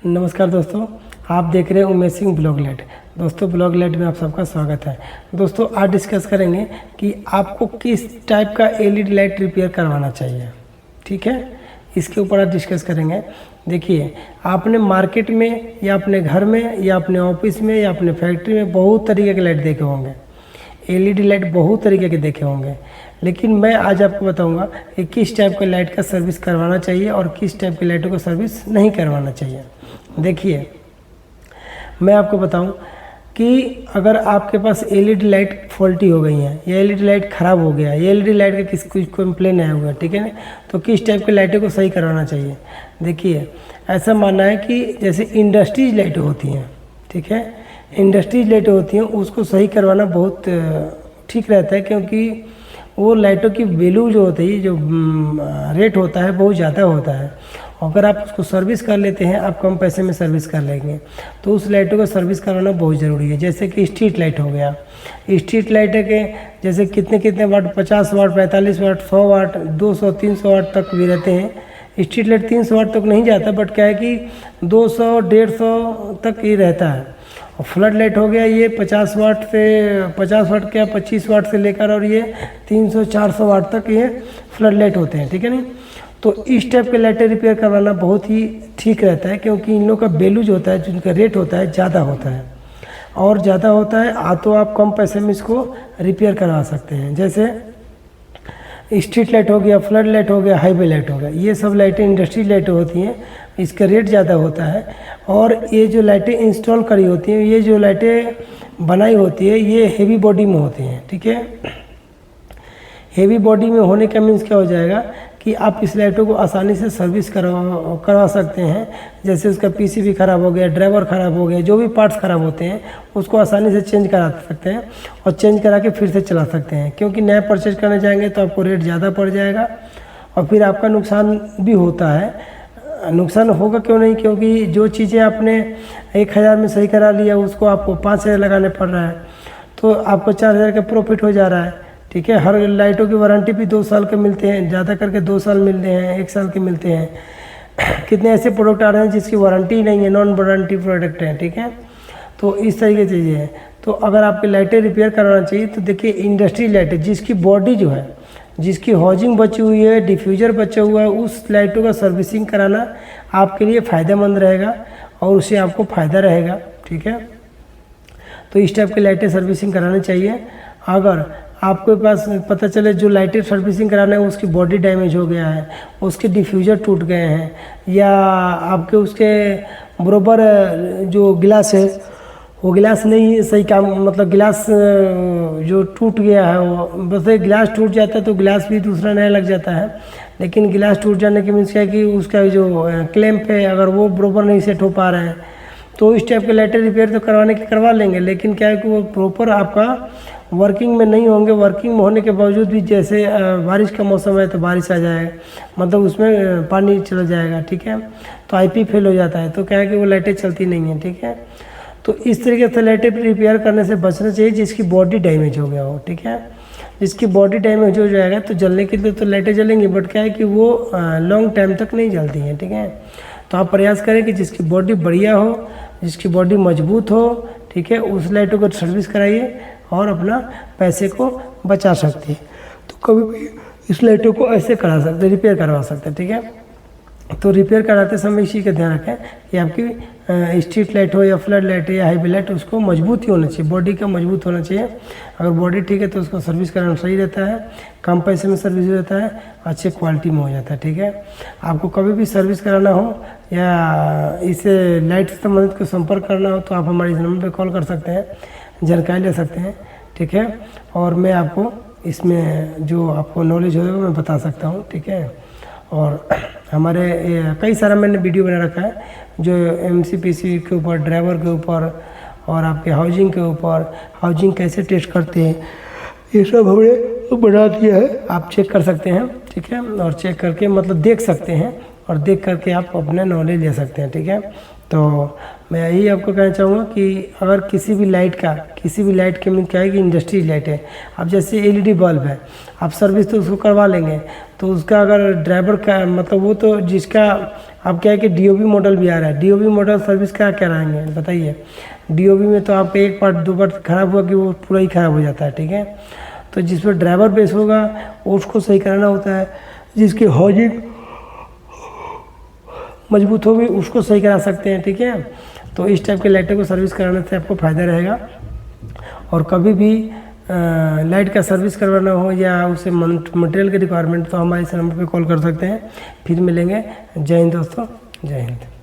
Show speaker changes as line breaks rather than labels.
नमस्कार दोस्तों, आप देख रहे हैं उमेश सिंह ब्लॉगलेट। दोस्तों ब्लॉगलेट में आप सबका स्वागत है। दोस्तों आज डिस्कस करेंगे कि आपको किस टाइप का एलईडी लाइट रिपेयर करवाना चाहिए। ठीक है, इसके ऊपर आज डिस्कस करेंगे। देखिए, आपने मार्केट में या अपने घर में या अपने ऑफिस में या अपने फैक्ट्री में बहुत तरीके के लाइट देखे होंगे, एलईडी लाइट बहुत तरीके के देखे होंगे, लेकिन मैं आज आपको बताऊंगा कि किस टाइप के लाइट का सर्विस करवाना चाहिए और किस टाइप की लाइटों का सर्विस नहीं करवाना चाहिए। देखिए, मैं आपको बताऊं कि अगर आपके पास एलईडी लाइट फॉल्टी हो गई है या एलईडी लाइट ख़राब हो गया है, एलईडी लाइट का कुछ कंप्लेन आया हुआ है, ठीक है ना, तो किस टाइप के लाइटों को सही करवाना चाहिए। देखिए, ऐसा मानना है कि जैसे इंडस्ट्रीज लाइटें होती हैं, ठीक है, इंडस्ट्रीज लाइटें होती हैं, उसको सही करवाना बहुत ठीक रहता है, क्योंकि वो लाइटों की वैल्यू जो होती है, जो रेट होता है, बहुत ज़्यादा होता है। अगर आप उसको सर्विस कर लेते हैं, आप कम पैसे में सर्विस कर लेंगे, तो उस लाइटों का सर्विस कराना बहुत ज़रूरी है। जैसे कि स्ट्रीट लाइट हो गया, स्ट्रीट लाइट के जैसे कितने वाट, 50 वाट, 45 वाट, 100 वाट, 200, 300 वाट तक भी रहते हैं। स्ट्रीट लाइट 300 वाट तक नहीं जाता, बट क्या है कि 200, 150 तक ही रहता है। और फ्लड लाइट हो गया, ये 50 वाट से 50 वाट क्या 25 वाट से लेकर और ये 300, 400 वाट तक ये फ्लड लाइट होते हैं, ठीक है नहीं। तो इस टाइप के लाइटें रिपेयर करवाना बहुत ही ठीक रहता है, क्योंकि इन लोगों का वैल्यू जो होता है, जिनका रेट होता है, ज़्यादा होता है और ज़्यादा होता है, तो आप कम पैसे में इसको रिपेयर करवा सकते हैं। जैसे स्ट्रीट लाइट हो गया, फ्लड लाइट हो गया, हाईवे लाइट हो गया, ये सब लाइटें इंडस्ट्री लाइटें होती हैं, इसका रेट ज़्यादा होता है। और ये जो लाइटें इंस्टॉल करी होती हैं, ये जो लाइटें बनाई होती है, ये हेवी बॉडी में होती हैं, ठीक है। हेवी बॉडी में होने का मीन्स क्या हो जाएगा कि आप इस लाइटों को आसानी से सर्विस करवा सकते हैं। जैसे उसका पीसीबी ख़राब हो गया, ड्राइवर ख़राब हो गया, जो भी पार्ट्स ख़राब होते हैं उसको आसानी से चेंज करा सकते हैं और चेंज करा के फिर से चला सकते हैं। क्योंकि नया परचेज करने जाएंगे तो आपको रेट ज़्यादा पड़ जाएगा और फिर आपका नुकसान भी होता है। नुकसान होगा क्यों नहीं, क्योंकि जो चीज़ें आपने 1000 में सही करा लिया, उसको आपको 5000 लगाने पड़ रहा है, तो आपको 4000 का प्रॉफिट हो जा रहा है, ठीक है। हर लाइटों की वारंटी भी 2 साल के मिलते हैं, ज़्यादा करके 2 साल मिलते हैं, 1 साल के मिलते हैं। कितने ऐसे प्रोडक्ट आ रहे हैं जिसकी वारंटी ही नहीं है, नॉन वारंटी प्रोडक्ट हैं, ठीक है। तो इस तरीके से चीज़ें हैं। तो अगर आपकी लाइटें रिपेयर कराना चाहिए तो देखिए, इंडस्ट्री लाइटें जिसकी बॉडी जो है, जिसकी हाउजिंग बची हुई है, डिफ्यूज़र बचा हुआ है, उस लाइटों का सर्विसिंग कराना आपके लिए फ़ायदेमंद रहेगा और उससे आपको फ़ायदा रहेगा, ठीक है। तो इस टाइप की लाइटें सर्विसिंग करानी चाहिए। अगर आपके पास पता चले जो लाइटें सर्विसिंग कराना है उसकी बॉडी डैमेज हो गया है, उसके डिफ्यूज़र टूट गए हैं, या आपके उसके बराबर जो गिलास है वो गिलास नहीं सही काम, मतलब गिलास जो टूट गया है, वो बस एक गिलास टूट जाता है तो गिलास भी दूसरा नया लग जाता है, लेकिन गिलास टूट जाने के मीन्स क्या है कि उसका जो क्लैंप है, अगर वो बराबर नहीं सेट हो पा रहे हैं, तो इस टाइप के लाइटें रिपेयर तो करवाने के करवा लेंगे, लेकिन क्या है कि वो प्रॉपर आपका वर्किंग में नहीं होंगे। वर्किंग में होने के बावजूद भी, जैसे बारिश का मौसम है तो बारिश आ जाएगा, मतलब उसमें पानी चला जाएगा, ठीक है, तो आईपी फेल हो जाता है, तो क्या है कि वो लाइटें चलती नहीं हैं, ठीक है। तो इस तरीके से लाइटें रिपेयर करने से बचना चाहिए जिसकी बॉडी डैमेज हो गया हो, ठीक है। जिसकी बॉडी डैमेज हो जाएगा तो जलने के लिए तो लाइटें जलेंगी, बट क्या है कि वो लॉन्ग टाइम तक नहीं जलती हैं, ठीक है। तो आप प्रयास करें कि जिसकी बॉडी बढ़िया हो, जिसकी बॉडी मजबूत हो, ठीक है, उस लाइटों को सर्विस कराइए और अपना पैसे को बचा सकते हैं। तो कभी भी इस लाइटों को ऐसे करा सकते, रिपेयर करवा सकते हैं, ठीक है। तो रिपेयर कराते समय इसी का ध्यान रखें कि आपकी स्ट्रीट लाइट हो या फ्लड लाइट हो या हाईवे लाइट, उसको मजबूत ही होना चाहिए, बॉडी का मजबूत होना चाहिए। अगर बॉडी ठीक है तो उसको सर्विस कराना सही रहता है, कम पैसे में सर्विस हो जाता है, अच्छे क्वालिटी में हो जाता है, ठीक है। आपको कभी भी सर्विस कराना हो या इस लाइट से संबंधित को संपर्क करना हो तो आप हमारे इस नंबर पर कॉल कर सकते हैं, जानकारी ले सकते हैं, ठीक है। और मैं आपको इसमें जो आपको नॉलेज होगा मैं बता सकता हूँ, ठीक है। और हमारे कई सारा मैंने वीडियो बना रखा है जो एमसीपीसी के ऊपर, ड्राइवर के ऊपर और आपके हाउजिंग के ऊपर, हाउजिंग कैसे टेस्ट करते हैं, ये सब हमने बना दिया है, आप चेक कर सकते हैं, ठीक है। और चेक करके मतलब देख सकते हैं और देख करके आप अपना नॉलेज ले सकते हैं, ठीक है। तो मैं यही आपको कहना चाहूँगा कि अगर किसी भी लाइट के मीन क्या है कि इंडस्ट्री लाइट है, अब जैसे एलईडी बल्ब है, आप सर्विस तो उसको करवा लेंगे, तो उसका अगर ड्राइवर का मतलब वो तो जिसका अब क्या है कि डीओबी मॉडल भी आ रहा है, डीओबी मॉडल सर्विस क्या कराएंगे बताइए। डीओबी में तो आपका एक पार्ट 2 पार्ट खराब हुआ कि वो पूरा ही खराब हो जाता है, ठीक है। तो जिस पर ड्राइवर बेस होगा उसको सही कराना होता है, जिसकी हाउसिंग मजबूत होगी उसको सही करा सकते हैं, ठीक है। तो इस टाइप के लाइटों को सर्विस कराने से आपको फ़ायदा रहेगा। और कभी भी लाइट का सर्विस करवाना हो या उसे मटेरियल की रिक्वायरमेंट तो हमारे इस नंबर पे कॉल कर सकते हैं। फिर मिलेंगे। जय हिंद दोस्तों, जय हिंद।